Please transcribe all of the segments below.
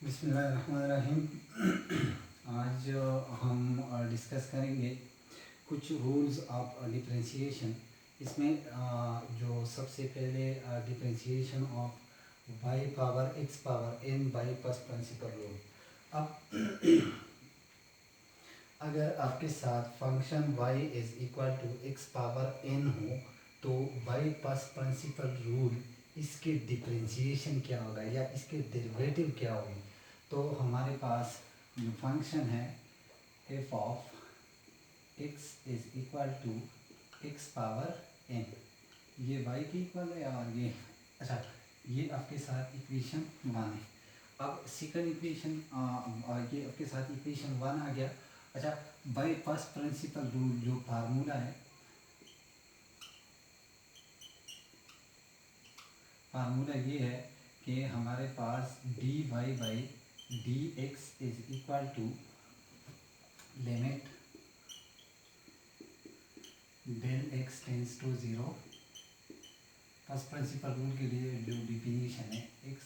बिस्मिल्लाहिर्रहमानिर्रहीम। आज हम डिस्कस करेंगे कुछ रूल्स ऑफ डिफरेंशिएशन। इसमें जो सबसे पहले differentiation of y power x power n by first principle rule. अब अगर आपके साथ function y is equal to x power n हो तो बाई फर्स्ट प्रिंसिपल रूल इसके डिफरेंशिएशन क्या होगा या इसके डेरिवेटिव क्या होगी। तो हमारे पास जो फंक्शन है f of x is equal to x power n, ये y के इक्वल है और ये अच्छा ये आपके साथ इक्वेशन 1 है। अब सेकंड इक्वेशन ये आपके साथ इक्वेशन 1 आ गया। अच्छा, बाई फर्स्ट प्रिंसिपल रूल जो फार्मूला है, फार्मूला ये है कि हमारे पास dy by dx is equal to limit del x tends to 0। First principle rule के लिए जो डिफिनीशन है x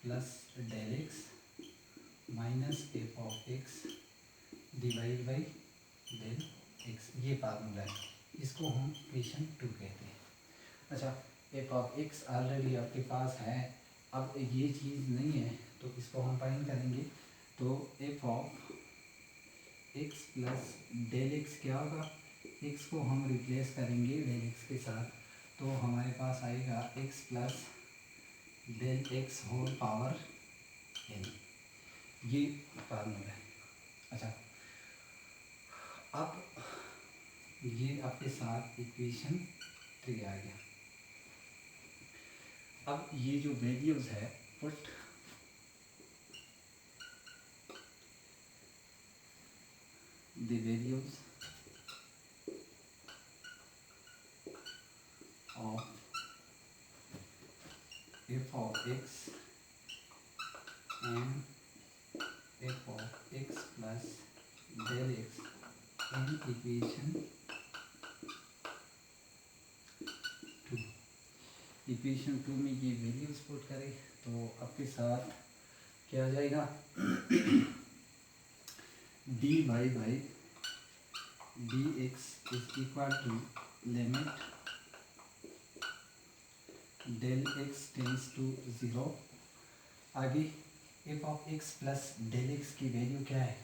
plus del x minus f of x divide by del x, ये फार्मूला है। इसको हम इक्वेशन 2 कहते हैं। अच्छा, एफ ऑफ एक्स ऑलरेडी आपके पास है। अब ये चीज़ नहीं है तो इसको हम फाइंड करेंगे। तो f of x plus del x क्या होगा, एक्स को हम रिप्लेस करेंगे डेल एक्स के साथ, तो हमारे पास आएगा x plus del x whole power n, ये फार्मूला है। अच्छा, अब ये आपके साथ इक्वेशन 3 आ गया। अब ये जो वैल्यूज है put the values of f of x and f of x plus del x in equation 2। Equation 2 में ये वैल्यूज पुट करें तो आपके साथ क्या आ जाएगा, d Y by D x is equal to limit del x tends to 0। आगे f of x plus del x की वैल्यू क्या है,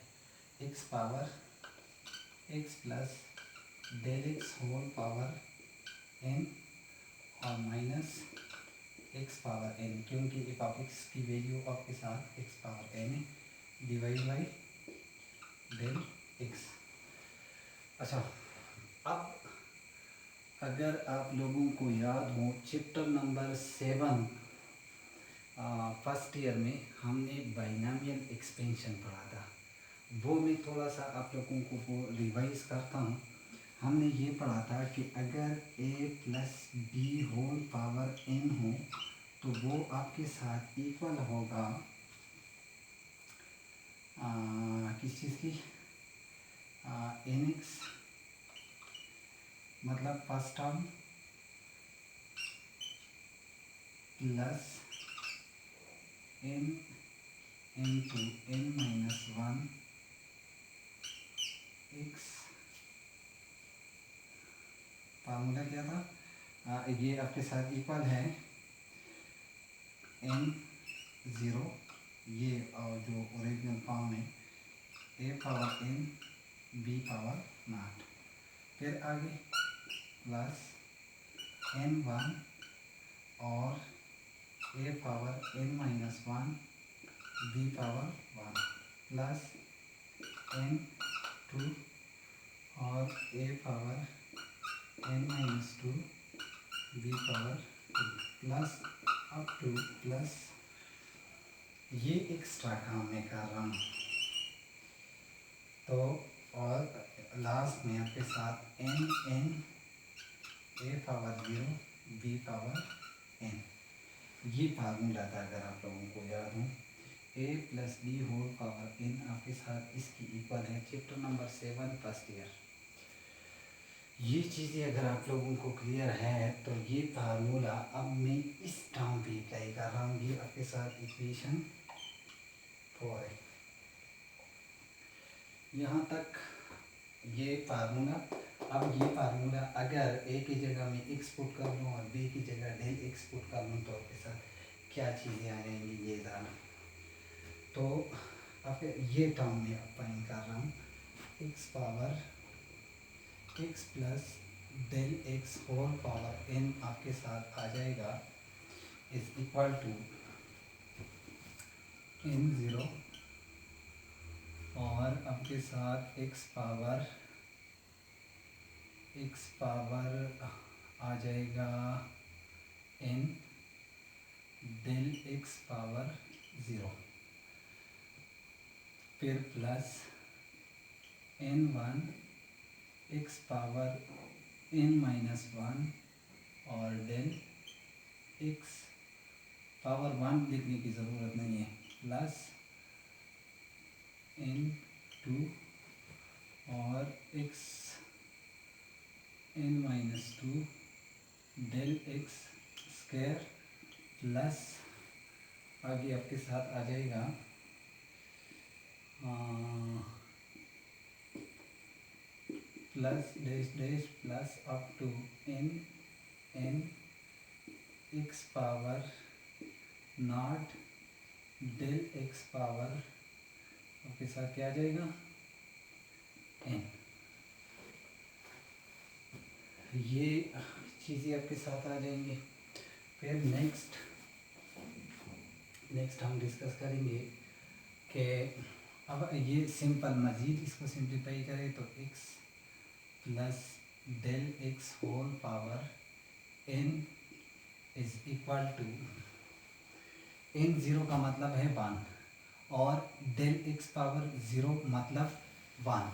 x power x plus del x whole power n और माइनस एक्स पावर एन, क्योंकि f of x की value आपके साथ x power n है डिवाइड बाई डेल एक्स। अच्छा, अब अगर आप लोगों को याद हो चैप्टर नंबर 7 फर्स्ट ईयर में हमने बाइनोमियल एक्सपेंशन पढ़ा था, वो मैं थोड़ा सा आप लोगों को वो रिवाइज करता हूँ। हमने ये पढ़ा था कि अगर a plus b whole power n हो तो वो आपके साथ इक्वल होगा किस चीज़ की, nx, मतलब first term plus n into n minus 1 x। Formula क्या था, ये आपके साथ इक्वल है n0, ये जो ओरिजिनल फॉर्म है a power n b power not, फिर आगे प्लस n1 और a power n minus 1 b power 1 plus n2 और a power n minus 2 b power 2 plus up to plus ये एक्स्ट्रा काम मैं कर रहा हूँ। तो और लास्ट में आपके साथ n a power 0 b power n, ये फार्मूला था अगर आप लोगों को याद हो। a plus b whole power n आपके साथ इसकी इक्वल है चैप्टर नंबर 7 फर्स्ट ईयर। ये चीज़ें अगर आप लोगों को क्लियर है तो ये फार्मूला अब मैं इस टर्म पे अप्लाई कर रहा हूँ। ये आपके साथ इक्वेशन 4 है। यहाँ तक ये फार्मूला। अब ये फार्मूला अगर ए की जगह में एक्स पुट कर लूँ और बी की जगह डेल एक्स पुट कर लूँ तो आपके साथ क्या चीज़ें आ जाएंगी ये जाना। तो अब ये टर्म में अप्लाई कर रहा हूँ, x power x plus del x whole power n आपके साथ आ जाएगा is equal to n zero, और आपके साथ एक्स पावर आ जाएगा n del x power zero, फिर plus n one x power n minus one और डेल एक्स पावर वन लिखने की ज़रूरत नहीं है, प्लस एन टू और x n minus two del x square, plus आगे आपके साथ आ जाएगा plus dash dash plus up to n x power naught del x power आपके साथ क्या आ जाएगा एन। ये चीज़ें आपके साथ आ जाएंगी। फिर नेक्स्ट हम डिस्कस करेंगे कि अब ये सिंपल मज़ीद इसको सिंप्लीफाई करें तो x plus del x whole power n is equal to n zero का मतलब है 1 और डेल एक्स पावर ज़ीरो मतलब 1,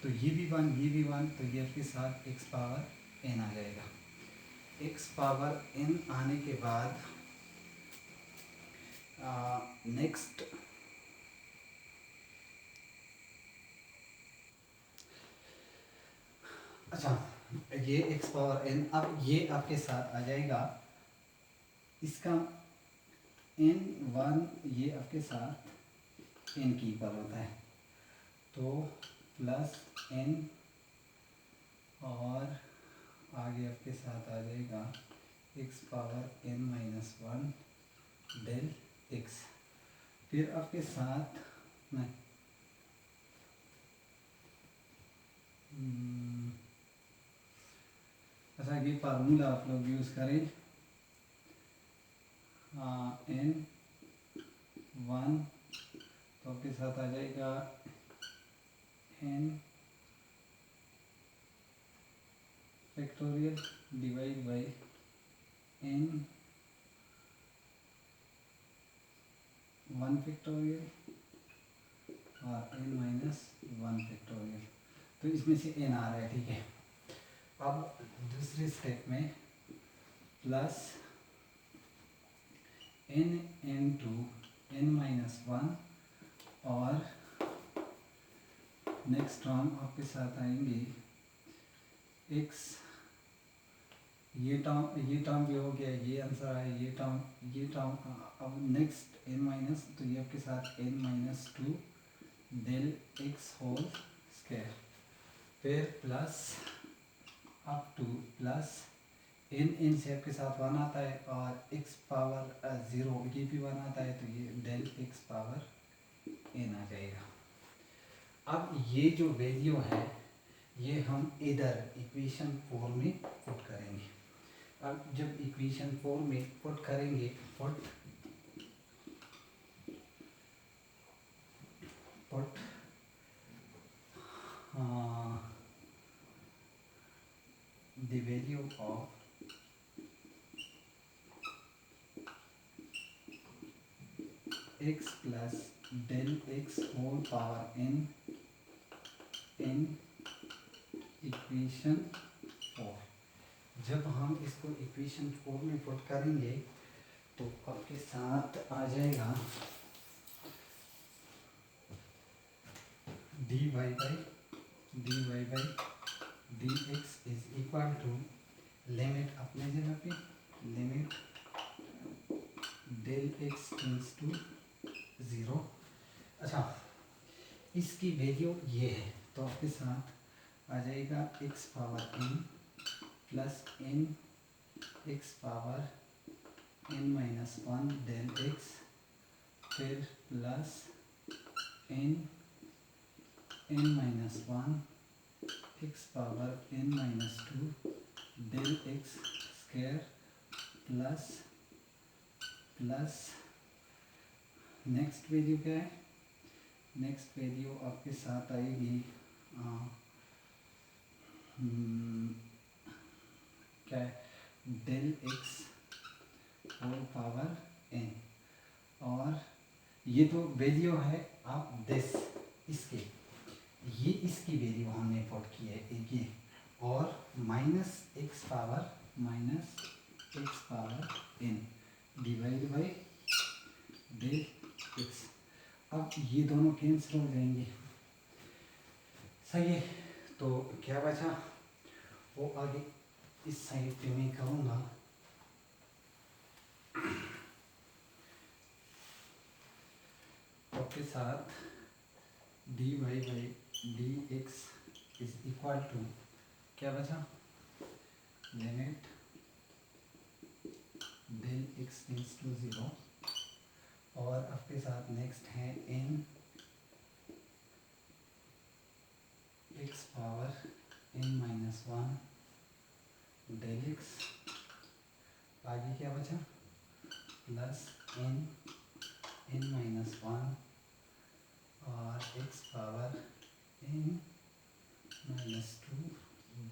तो ये भी 1 ये भी 1, तो ये आपके साथ x पावर n आ जाएगा। x पावर n आने के बाद नेक्स्ट अच्छा, ये x पावर n, अब ये आपके साथ आ जाएगा इसका n1, ये आपके साथ n की इक्वल होता है, तो प्लस n और आगे आपके साथ आ जाएगा x power n minus one del x, फिर आपके साथ नहीं अच्छा ये फार्मूला आप लोग यूज़ करें, n 1 तो आपके साथ आ जाएगा n factorial divide by n 1 factorial और n माइनस 1 फैक्टोरियल, तो इसमें से n आ रहा है, ठीक है। अब दूसरे स्टेप में plus n to n minus one और नेक्स्ट टर्म आपके साथ आएंगे x, ये टर्म भी हो गया, ये आंसर है, ये टर्म अब नेक्स्ट n माइनस, तो ये आपके साथ n minus two del x whole square, फिर plus up to plus n से आपके साथ 1 आता है और x पावर ज़ीरो ये भी 1 आता है, तो ये डेल x पावर n आ जाएगा। अब ये जो वैल्यू है ये हम इधर इक्वेशन 4 में पुट करेंगे। अब जब इक्वेशन 4 में पुट करेंगे, put the value of x plus del x whole power n in equation 4। जब हम इसको इक्वेशन 4 में पुट करेंगे तो आपके साथ आ जाएगा dy by dx is equal to limit अपने जगह पे, limit del x tends to 0 अच्छा, इसकी वैल्यू ये है तो आपके साथ आ जाएगा x power n plus n x power n minus 1 del x, फिर plus n minus 1 x power n minus 2 del x square plus next value क्या है, नेक्स्ट वैल्यू आपके साथ आएगी क्या है, del x whole power n। और ये तो वैल्यू है आप दिस इसके, ये इसकी वैल्यू हमने पुट की है एक ये, और minus x power n divide by del x. अब ये दोनों कैंसिल हो जाएंगे, सही है। तो क्या बचा, वो आगे इस साइड पे मैं करूँगा, आपके साथ dy by dx is equal to क्या बचा, limit del x tends to 0, और आपके साथ नेक्स्ट है n x power n minus 1 del x, आगे क्या बचा, प्लस n माइनस 1 और x power n minus 2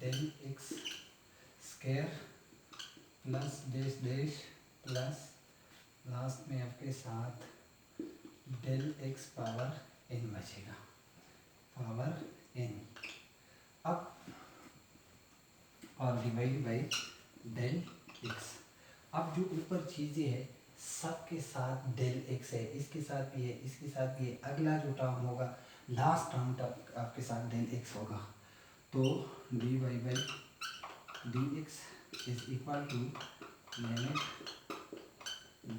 del x square plus dash dash plus last में आपके साथ डेल x पावर n बचेगा, पावर n। अब और डिवाइड बाई डेल x। अब जो ऊपर चीज़ें है सबके साथ डेल x है, इसके साथ भी है, इसके साथ भी है। अगला जो टर्म होगा, लास्ट टर्म तक आपके साथ डेल x होगा, तो dy by dx is equal to limit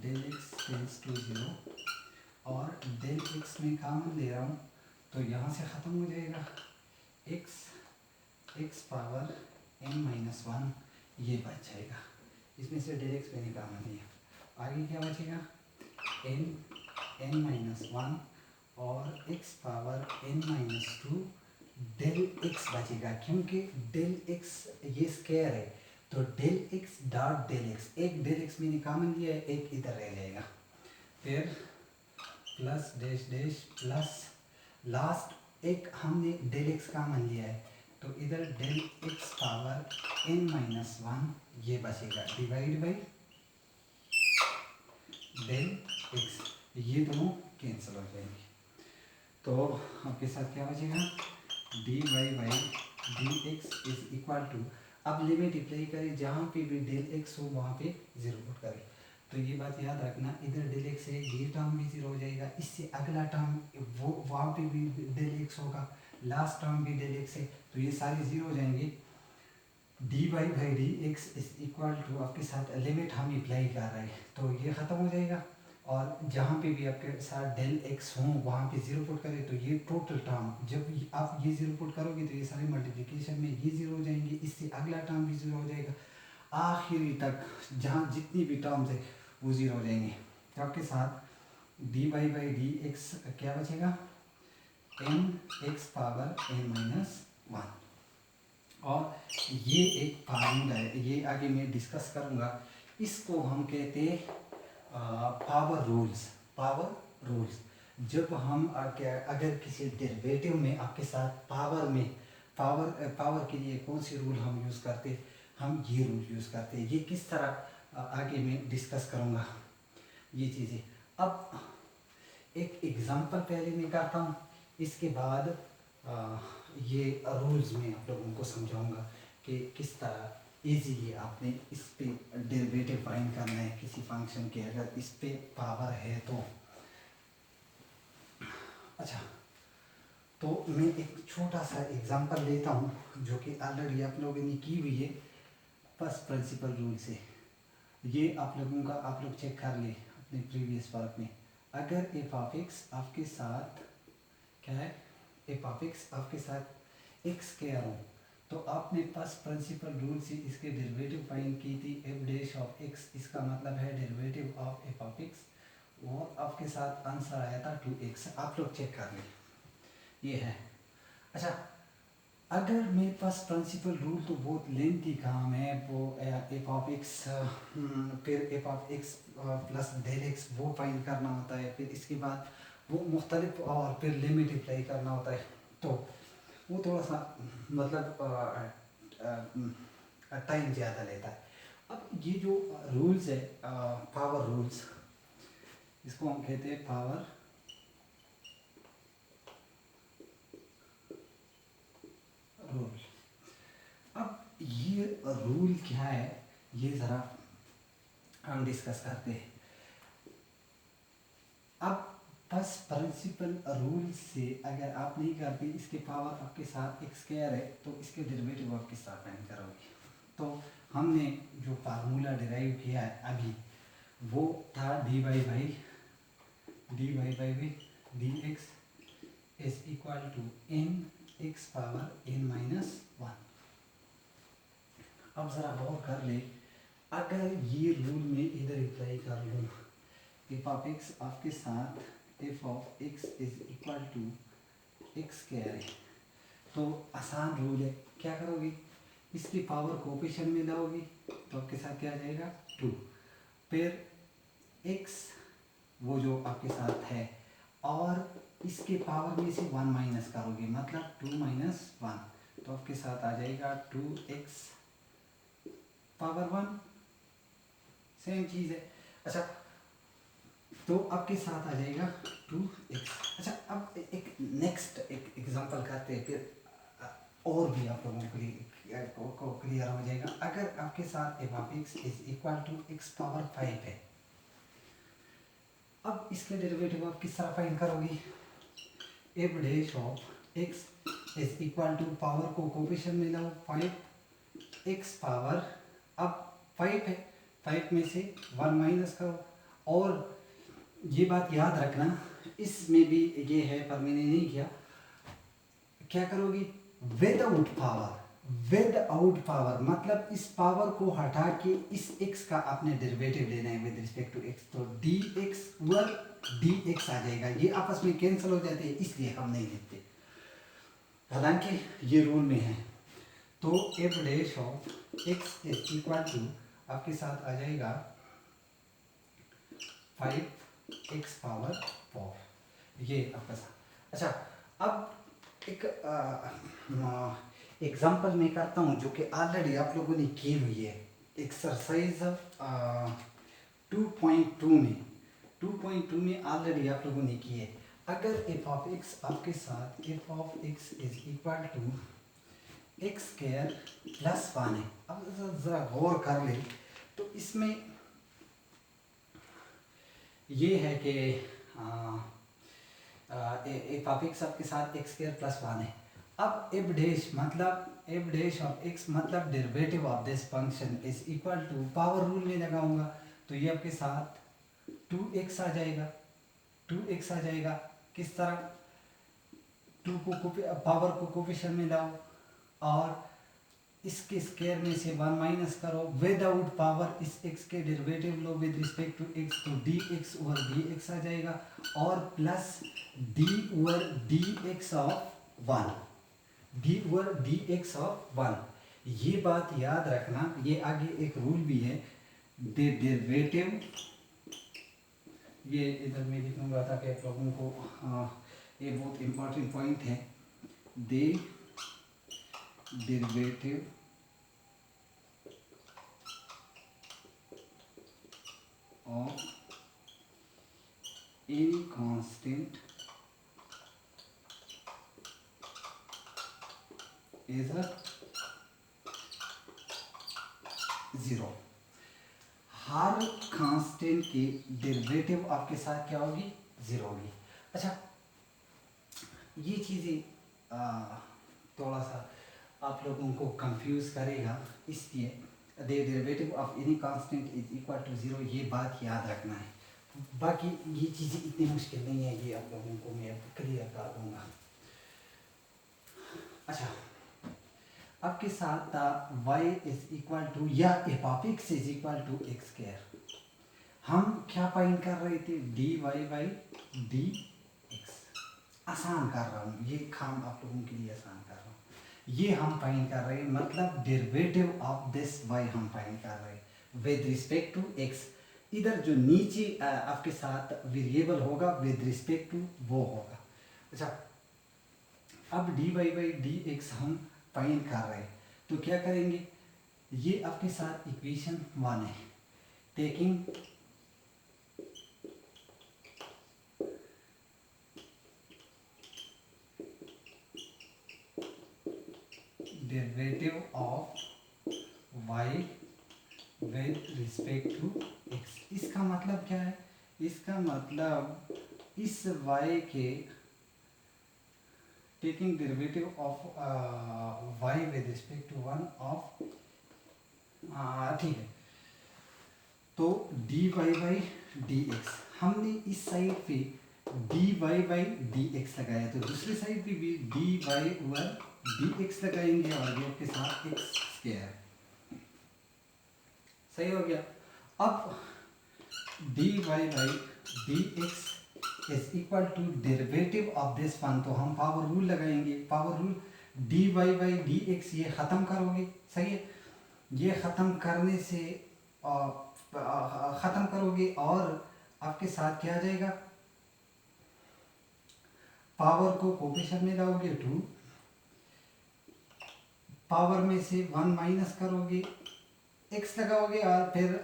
del x tends to 0, और डेल x में कॉमन ले रहा हूँ तो यहाँ से ख़त्म हो जाएगा, x पावर n माइनस 1 ये बच जाएगा, इसमें से डेल x मैंने कॉमन लिया। आगे क्या बचेगा, n माइनस 1 और x power n minus 2 del x बचेगा, क्योंकि डेल x ये स्क्वायर है तो del x dot del x, एक डेल x मैंने कॉमन लिया है, एक इधर रह जाएगा, फिर plus dash dash plus last एक हमने डेल x कॉमन लिया है तो इधर del x power n minus 1 ये बचेगा, डिवाइड बाई डेल x, ये दोनों कैंसिल हो जाएंगे। तो आपके साथ क्या बचेगा, dy by dx is equal to, अब लिमिट अप्लाई करें, जहाँ पे भी डेल x हो वहाँ पे 0 पुट करें। तो ये बात याद रखना, इधर डेल x है, ये टर्म भी 0 हो जाएगा, इससे अगला टर्म वो वहाँ पे भी डेल x होगा, लास्ट टर्म भी डेल x है, तो ये सारे 0 हो जाएंगे। dy by dx is equal to, आपके साथ लिमिट हम अप्लाई कर रहे हैं तो ये ख़त्म हो जाएगा, और जहाँ पे भी आपके साथ डेल x हो वहाँ पे 0 पुट करें तो ये टोटल टर्म, जब आप ये 0 पुट करोगे तो ये सारे मल्टीप्लिकेशन में ये 0 हो जाएंगे, इससे अगला टर्म भी 0 हो जाएगा, आखिरी तक जहाँ जितनी भी टर्म्स है वो 0 हो जाएंगे। तो आपके साथ dy बाई dx क्या बचेगा, n x power n minus 1, और ये एक फार्मूला है, ये आगे मैं डिस्कस करूँगा, इसको हम कहते हैं पावर रूल्स। जब हम अगर किसी डेरिवेटिव में आपके साथ पावर के लिए कौन सी रूल हम यूज़ करते हैं, हम ये रूल यूज़ करते हैं, ये किस तरह आगे मैं डिस्कस करूँगा ये चीज़ें। अब एक एग्जांपल पहले मैं करता हूँ, इसके बाद ये रूल्स में आप लोगों को समझाऊंगा कि किस तरह इजीली आपने इस पे डेरिवेटिव फाइंड करना है किसी फंक्शन के, अगर इस पे पावर है तो। अच्छा, तो मैं एक छोटा सा एग्जांपल लेता हूँ जो कि ऑलरेडी आप लोगों ने की हुई है फर्स्ट प्रिंसिपल रूल से। ये आप लोग चेक कर ले अपने प्रीवियस वर्क में, अगर एफ ऑफ एक्स आपके साथ क्या है, एफ ऑफ एक्स आपके साथ एक्स स्क्वायर हो, तो आपने फर्स्ट प्रिंसिपल रूल से इसके डेरिवेटिव फाइंड की थी एफ डैश ऑफ एक्स, इसका मतलब है derivative of f of x, और आपके साथ आंसर आया था 2x। आप लोग चेक कर लें, ये है। अच्छा, अगर मेरे पास प्रिंसिपल रूल तो बहुत लेंथी काम है, वो एफ ऑफ एक्स फिर f of x plus del x वो फाइंड करना होता है, फिर इसके बाद वो मुख्तलिफ और फिर लिमिट अप्लाई करना होता है, तो वो थोड़ा सा मतलब टाइम ज़्यादा लेता है। अब ये जो रूल्स है, पावर रूल्स, इसको हम कहते हैं पावर रूल। अब ये रूल क्या है, ये ज़रा हम डिस्कस करते हैं। अब बस प्रिंसिपल रूल से अगर आप नहीं करते, इसके पावर आपके साथ एक्स स्क्वायर है, तो इसके डेरिवेटिव आप किस तरह फाइंड करोगे। तो हमने जो फार्मूला डिराइव किया है अभी, वो था d Y by D x is equal to n x power n minus one. अब ज़रा गौर कर ले, अगर ये रूल में इधर अप्लाई कर लूँ, एफ ऑफ एक्स आपके साथ f of x is equal to x square है, तो आसान रूल है। क्या करोगे, इसकी पावर कोएफिशिएंट में लाओगे, तो आपके साथ क्या आ जाएगा 2, फिर एक्स वो जो आपके साथ है, और इसके पावर में से 1 माइनस करोगे, मतलब 2 माइनस 1, तो आपके साथ आ जाएगा 2x पावर 1, सेम चीज़ है। अच्छा, तो आपके साथ आ जाएगा 2x। अच्छा, अब एक नेक्स्ट एक एग्जांपल करते हैं, फिर और भी आप लोगों को क्लियर हो जाएगा। अगर आपके साथ f of x is equal to x power 5 है, अब इसके डेरिवेटिव आप किस तरह फाइंड करोगे, F dash of x is equal to power को कोएफिशिएंट में लाओ 5 एक्स पावर, अब 5 है, 5 में से 1 माइनस करो, और ये बात याद रखना, इसमें भी ये है पर मैंने नहीं किया, क्या करोगे विदाउट पावर, मतलब इस पावर को हटा के इस x का आपने डेरिवेटिव लेना है विद रिस्पेक्ट टू x, तो dx वर dx आ जाएगा, ये आपस में कैंसिल हो जाते हैं, इसलिए हम नहीं लिखते, हालांकि ये रूल में है। तो f dash of x is equal to आपके साथ आ जाएगा 5x पावर 4, ये आपका साथ। अच्छा, अब एक एग्जांपल मैं करता हूँ जो कि ऑलरेडी आप लोगों ने की हुई है, एक्सरसाइज 2.2 में ऑलरेडी आप लोगों ने की है। अगर एफ ऑफ एक्स आपके साथ f of x is equal to x square plus 1 है, अब ज़रा गौर कर ले, तो इसमें ये है कि एफ ऑफ एक्स आपके साथ एक्स स्क्वायर प्लस 1 है। अब एफ डैश ऑफ एक्स मतलब derivative of this function is equal to, power rule में लगाऊंगा तो ये आपके साथ 2x आ जाएगा, 2x आ जाएगा। किस तरह, 2 को पावर को कोएफिशिएंट में लाओ, और इसके स्क्वायर में से 1 माइनस करो, विदाउट पावर इस x के डेरिवेटिव लो विद रिस्पेक्ट टू x, तो dx ओवर dx आ जाएगा, और plus d over dx of 1, d over dx of 1। ये बात याद रखना, ये आगे एक रूल भी है, डेरिवेटिव, ये इधर मैं लिखूंगा ताकि आप लोगों को ये बहुत इंपॉर्टेंट पॉइंट है, the derivative of any constant is a 0। हर कांस्टेंट की डेरिवेटिव आपके साथ क्या होगी, 0 होगी। अच्छा, ये चीज़ें थोड़ा सा आप लोगों को कंफ्यूज करेगा, इसलिए the derivative of any constant is equal to 0, ये बात याद रखना है। बाकी ये चीज़ें इतनी मुश्किल नहीं है, ये आप लोगों को मैं क्लियर कर दूंगा। अच्छा, आपके साथ y इज इक्वल टू या f of x is equal to x square, हम क्या फाइंड कर रहे थे, dy बाई डी एक्स। आसान कर रहा हूँ, ये काम आप लोगों के लिए आसान कर रहा हूँ। ये हम फाइंड कर रहे हैं, मतलब डेरिवेटिव ऑफ दिस y हम फाइंड कर रहे हैं विद रिस्पेक्ट टू x। इधर जो नीचे आपके साथ वेरिएबल होगा विद रिस्पेक्ट टू वो होगा। अच्छा, अब dy बाई डी एक्स हम फाइंड कर रहे हैं, तो क्या करेंगे, ये आपके साथ इक्वेशन 1 है। Taking derivative of y with respect to x, इसका मतलब क्या है, इसका मतलब इस y के taking derivative of y with respect to 1 of, ठीक है, तो dy बाई डी एक्स, हमने इस साइड पे dy बाई डी एक्स लगाया, तो दूसरी साइड पे भी dy ओवर डी एक्स लगाएंगे और ये के साथ एक्स स्क्वायर, सही हो गया। अब dy by D x is equal to derivative of this one, तो हम पावर रूल लगाएंगे। Power rule dy by D x, ये ख़त्म करोगे, सही है, ये ख़त्म करने से ख़त्म करोगे और आपके साथ क्या आ जाएगा, पावर को कोफिशिएंट में लाओगे 2, पावर में से 1 माइनस करोगे, x लगाओगे और फिर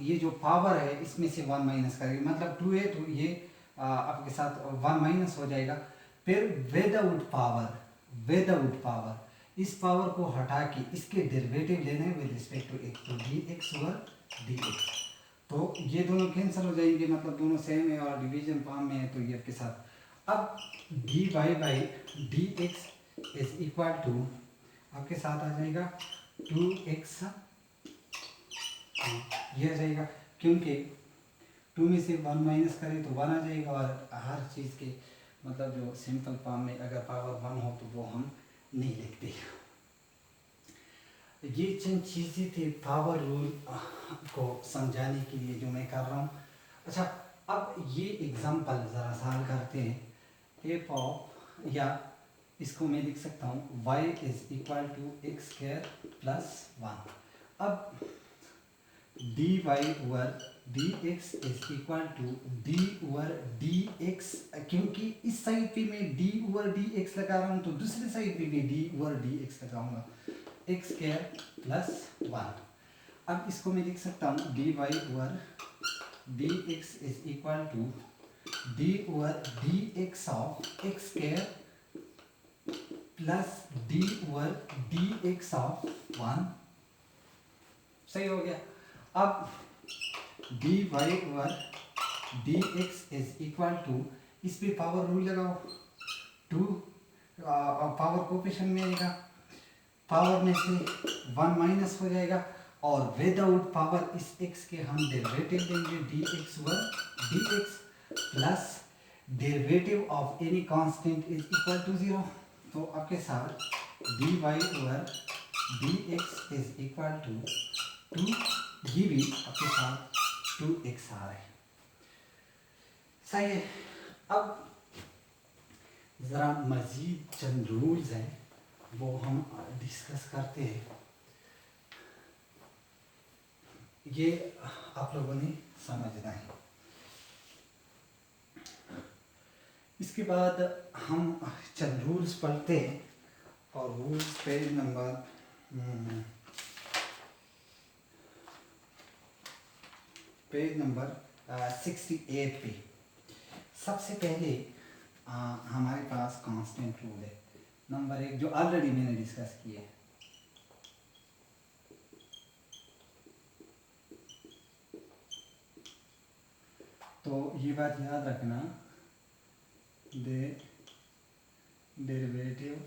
ये जो पावर है इसमें से 1 माइनस करेंगे, मतलब 2 है तो ये आपके साथ 1 माइनस हो जाएगा। फिर विदाउट पावर इस पावर को हटा के इसके डेरिवेटिव लेने विद रिस्पेक्ट टू x, तो D x over d x, तो ये दोनों कैंसिल हो जाएंगे, मतलब दोनों सेम है और डिवीजन फॉर्म में है, तो ये आपके साथ अब d Y by D x is equal to आपके साथ आ जाएगा 2x, ये आ जाएगा, क्योंकि 2 में से 1 माइनस करें तो 1 आ जाएगा, और हर चीज़ के मतलब जो सिंपल फॉर्म में अगर पावर 1 हो तो वो हम नहीं लिखते। ये चंद चीज़ें थी पावर रूल को समझाने के लिए जो मैं कर रहा हूँ। अच्छा, अब ये एग्जांपल ज़रा सॉल्व करते हैं। एफ ऑफ, या इसको मैं लिख सकता हूँ y is equal to x square plus 1। अब dy over d x is equal to d over d x, क्योंकि इस साइड पे मैं d ओवर डी एक्स लगा रहा हूँ तो दूसरी साइड पे भी d ओवर डी एक्स लगाऊंगा, एक्स स्क्वायर प्लस 1। अब इसको मैं लिख सकता हूँ dy over d x is equal to d over d x of x square plus d over d x of 1, सही हो गया। अब dy over d x is equal to, इस पे पावर रूल लगाओ, 2 पावर कोफिशिएंट में आएगा, power में से 1 माइनस हो जाएगा, और विदाउट पावर इस x के हम डेरिवेटिव लेंगे d x over d x plus derivative of any constant is equal to 0, तो आपके साथ dy over d x is equal to 2, ये भी आपके साथ 2x आ रहा है, सही है। अब ज़रा मज़ीद चंद रूल्स हैं वो हम डिस्कस करते हैं, ये आप लोगों ने समझना है। इसके बाद हम चंद रूल्स पढ़ते हैं, और रूल्स पेज नंबर 68 पे सबसे पहले हमारे पास कांस्टेंट रूल है नंबर 1, जो ऑलरेडी मैंने डिस्कस किया है। तो ये बात याद रखना, derivative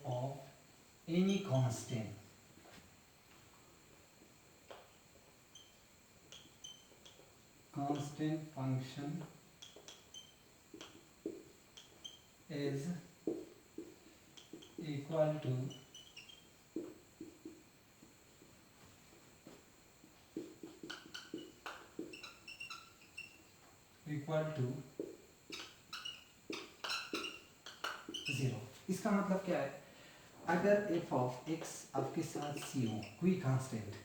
of any constant constant function is equal to zero. इसका मतलब क्या है, अगर एफ ऑफ एक्स आपके साथ सी हो कोई कांस्टेंट,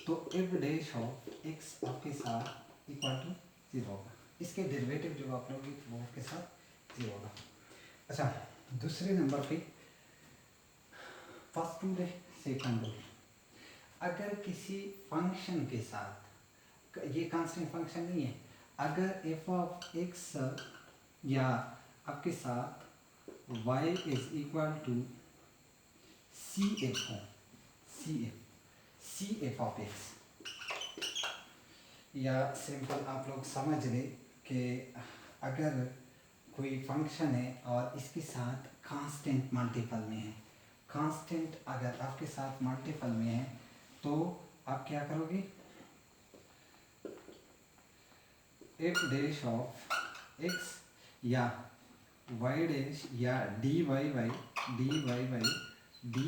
तो एफ डैश ऑफ एक्स आपके साथ इक्वल टू ज़ीरो होगा। इसके डेरिवेटिव जो आप लोगे वो आपके साथ ज़ीरो होगा। अच्छा, दूसरे नंबर पे फर्स्ट रूल है, सेकंड रूल। अगर किसी फंक्शन के साथ, ये कांस्टेंट फंक्शन नहीं है, अगर एफ ऑफ एक्स या आपके साथ y is equal to c f हो, सी एफ ऑफ एक्स, या सिंपल आप लोग समझ लें कि अगर कोई फंक्शन है और इसके साथ कांस्टेंट मल्टीपल में है, कांस्टेंट अगर आपके साथ मल्टीपल में है तो आप क्या करोगे, एफ डैश ऑफ एक्स या वाई डैश या D Y by D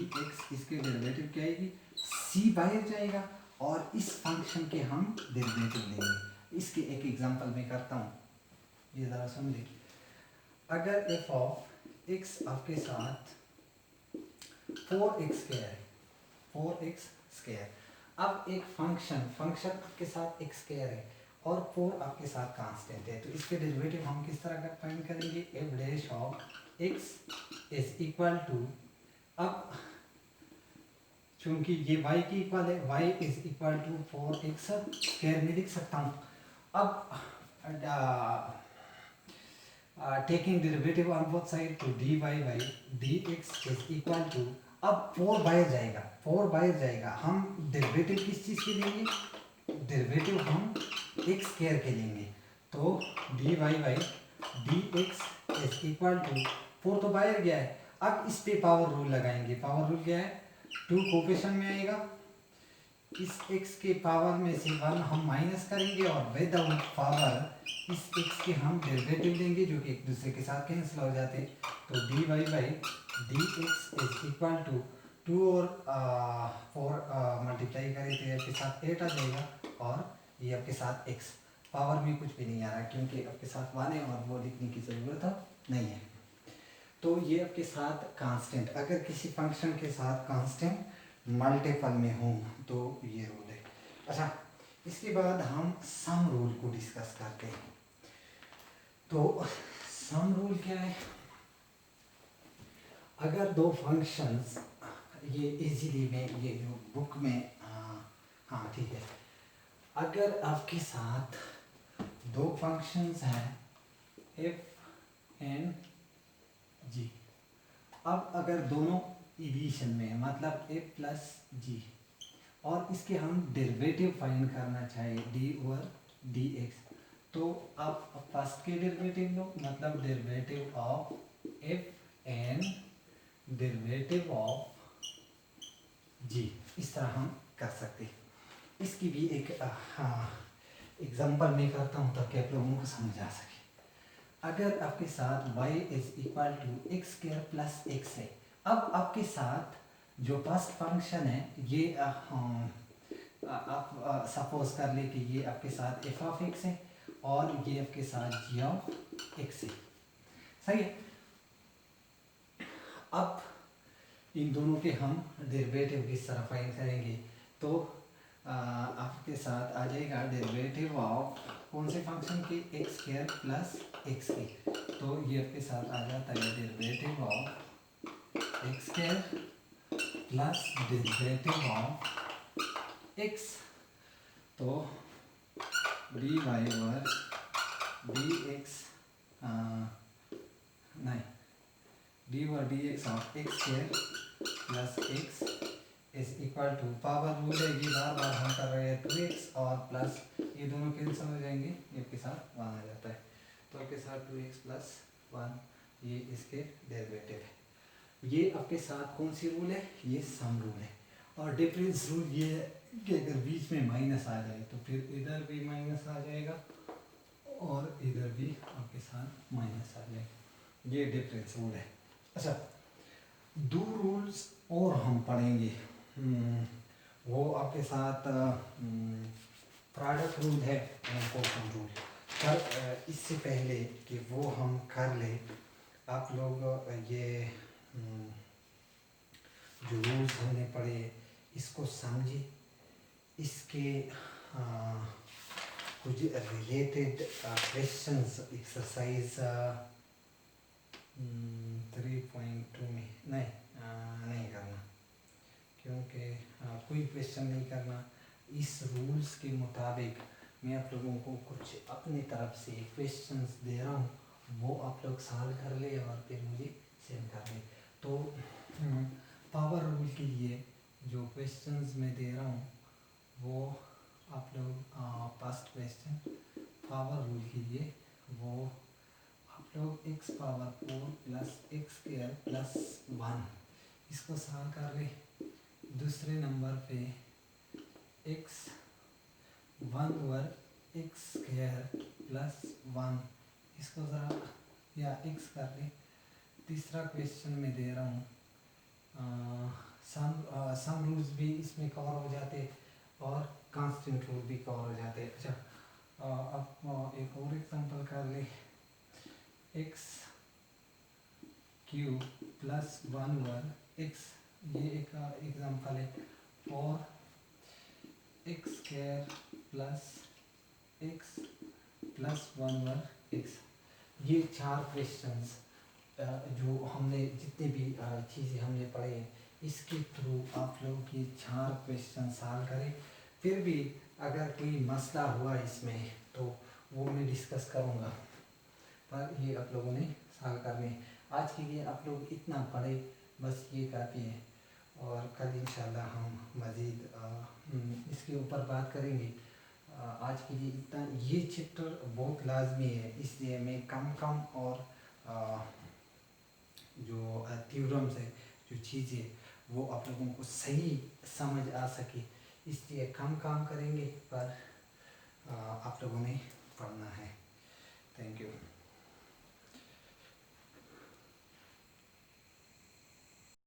X, इसके डेरिवेटिव क्या आएगी, सी बाहर जाएगा और इस फंक्शन के हम डेरिवेटिव लेंगे। इसके एक एग्जांपल मैं करता हूँ, ये ज़रा सुन लीजिए। अगर एफ ऑफ एक्स आपके साथ 4x स्क्वायर है, 4x स्क्वायर, अब एक फंक्शन आपके साथ x स्क्वायर है और 4 आपके साथ कांस्टेंट है, तो इसके डेरिवेटिव हम किस तरह फाइंड करेंगे, f dash of x is equal to, अब चूंकि ये y की इक्वल है, y is equal to 4x square में लिख सकता हूँ। अब taking derivative on both side तो dy by dx is equal to, अब 4 बाहर जाएगा, हम डेरिवेटिव किस चीज़ के लेंगे, डेरिवेटिव हम x स्क्वायर के लेंगे, तो dy by dx is equal to, 4 तो बाहर गया है, अब इस पे पावर रूल लगाएंगे। पावर रूल क्या है, 2 कोफिशिएंट में आएगा, इस x के पावर में से 1 हम माइनस करेंगे और विदाउट पावर इस x के हम डेरिवेटिव लेंगे जो कि एक दूसरे के साथ कैंसिल हो जाते हैं, तो dy by dx is equal to 2 और 4 मल्टीप्लाई करें तो आपके साथ 8 आ जाएगा, और ये आपके साथ x पावर में कुछ भी नहीं आ रहा क्योंकि आपके साथ 1 है और वो लिखने की ज़रूरत नहीं है। तो ये आपके साथ कांस्टेंट, अगर किसी फंक्शन के साथ कांस्टेंट मल्टीपल में हो तो ये रूल है। अच्छा, इसके बाद हम सम रूल को डिस्कस करते हैं। तो सम रूल क्या है, अगर दो फंक्शंस, ये इजीली में ये जो बुक में हाँ ठीक है, अगर आपके साथ दो फंक्शंस हैं एफ एंड जी, अब अगर दोनों एडिशन में है, मतलब ए प्लस जी, और इसके हम डेरिवेटिव फाइंड करना चाहे डी ओवर डी एक्स, तो आप फर्स्ट के डेरिवेटिव लो, मतलब derivative of F and derivative of G, इस तरह हम कर सकते हैं। इसकी भी एक एग्जांपल मैं करता हूँ ताकि आप लोगों को समझ आ सके। अगर आपके साथ y is equal to x square plus x है, अब आपके साथ जो फर्स्ट फंक्शन है ये आप सपोज कर ले कि ये आपके साथ एफ ऑफ एक्स है और ये आपके साथ जी ऑफ एक्स है, सही है। अब इन दोनों के हम डेरिवेटिव किस तरह फाइंड करेंगे, तो आपके साथ आ जाएगा डेरिवेटिव ऑफ कौन से फंक्शन के, एक्स स्क्वायर प्लस एक्स के, तो ये आपके साथ आ जाता है derivative of x square plus derivative of x, तो d y over d x नहीं d over d x of x square plus x is equal to, power rule है ये बार बार हम कर रहे हैं, 2x और प्लस ये दोनों कैंसिल हो जाएंगे, ये के साथ 1 आ जाता है, तो आपके साथ 2x प्लस 1 ये इसके डेरिवेटिव है। ये आपके साथ कौन सी रूल है, ये सम रूल है। और डिफरेंस रूल ये है कि अगर बीच में माइनस आ जाए तो फिर इधर भी माइनस आ जाएगा और इधर भी आपके साथ माइनस आ जाएगा। ये डिफरेंस रूल है। अच्छा, दो रूल्स और हम पढ़ेंगे। वो आपके साथ प्रोडक्ट रूल है और कोफन रूल। पर इससे पहले कि वो हम कर ले, आप लोग ये जो रूल्स हमने पढ़े इसको समझे, इसके कुछ रिलेटेड क्वेश्चंस एक्सरसाइज 3.2 में नहीं करना, क्योंकि कोई क्वेश्चन नहीं करना। इस रूल्स के मुताबिक मैं आप लोगों को कुछ अपनी तरफ से क्वेश्चंस दे रहा हूँ, वो आप लोग सॉल्व कर ले और फिर मुझे सेंड कर ले। तो पावर रूल के लिए जो क्वेश्चंस मैं दे रहा हूँ वो आप लोग फर्स्ट क्वेश्चन पावर रूल के लिए वो आप लोग x power 4 plus x square plus 1 इसको सॉल्व कर ले। दूसरे नंबर पे x 1 over x square plus 1 इसको ज़रा या x कर ले। तीसरा क्वेश्चन मैं दे रहा हूँ, सम रूल्स भी इसमें कवर हो जाते और कांस्टेंट रूल भी कवर हो जाते। अच्छा, अब एक और एग्जांपल कर ले, x cube plus 1 over x, ये एक एग्जांपल है। और x square plus x plus 1 over x, ये 4 क्वेश्चंस जो हमने जितने भी चीज़ें हमने पढ़े हैं इसके थ्रू आप लोग ये 4 क्वेश्चन सॉल्व करें। फिर भी अगर कोई मसला हुआ इसमें तो वो मैं डिस्कस करूँगा, पर ये आप लोगों ने सॉल्व करने। आज के लिए आप लोग इतना पढ़े, बस ये काफ़ी है। और कल इंशाल्लाह हम मज़ीद इसके ऊपर बात करेंगे। आज के लिए इतना, ये चैप्टर बहुत लाजमी है, इसलिए मैं कम और जो थ्योरम्स है, जो चीज़ें वो आप लोगों को सही समझ आ सके इसलिए कम काम करेंगे, पर आप लोगों ने पढ़ना है। Thank you.